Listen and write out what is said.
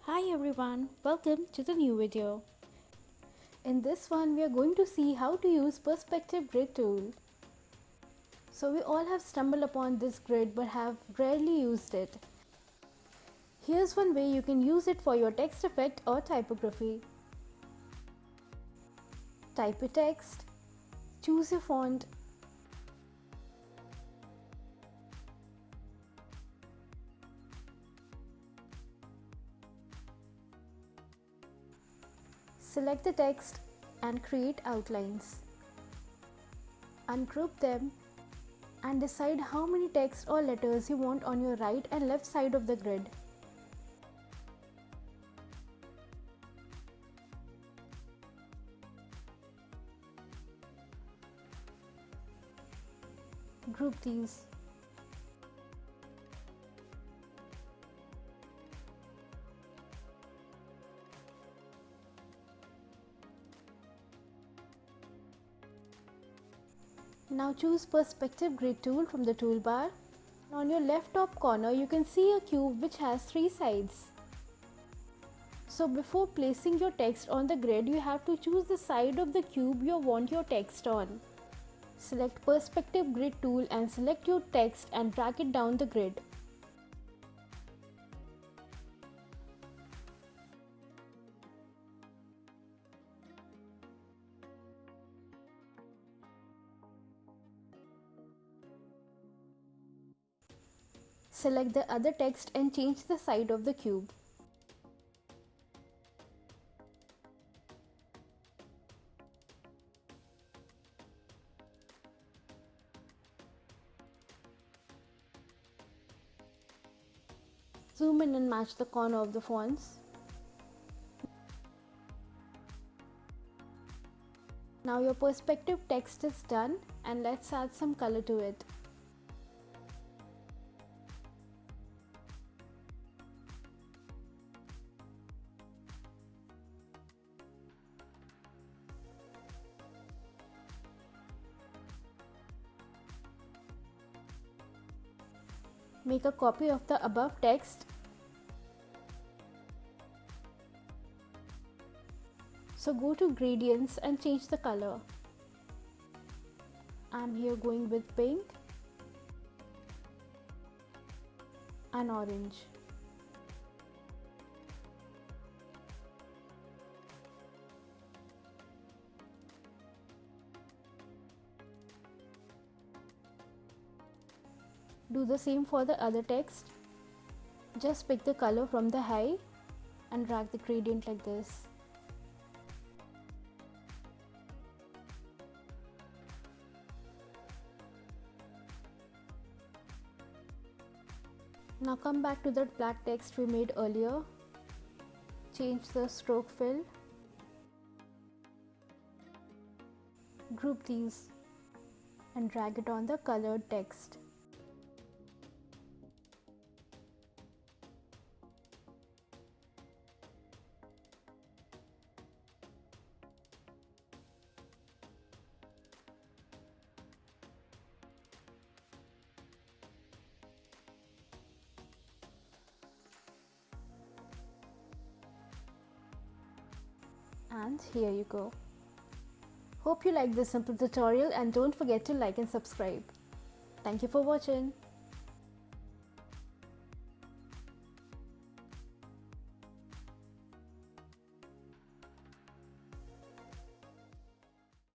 Hi everyone, welcome to the new video. In this one we are going to see how to use perspective grid tool. So we all have stumbled upon this grid but have rarely used it. Here's one way you can use it for your text effect or typography. Type a text, choose your font, select the text and create outlines. Ungroup them and decide how many text or letters you want on your right and left side of the grid. Group these. Now choose Perspective Grid tool from the toolbar. On your left top corner you can see a cube which has 3 sides. So before placing your text on the grid, you have to choose the side of the cube you want your text on. Select Perspective Grid tool and select your text and drag it down the grid. Select the other text and change the side of the cube. Zoom in and match the corner of the fonts. Now your perspective text is done and let's add some color to it. Make a copy of the above text. So go to gradients and change the color. I'm here going with pink and orange. Do the same for the other text. Just pick the color from the high and drag the gradient like this. Now come back to that black text we made earlier. Change the stroke fill. Group these and drag it on the colored text. And here you go. Hope you like this simple tutorial and don't forget to like and subscribe. Thank you for watching.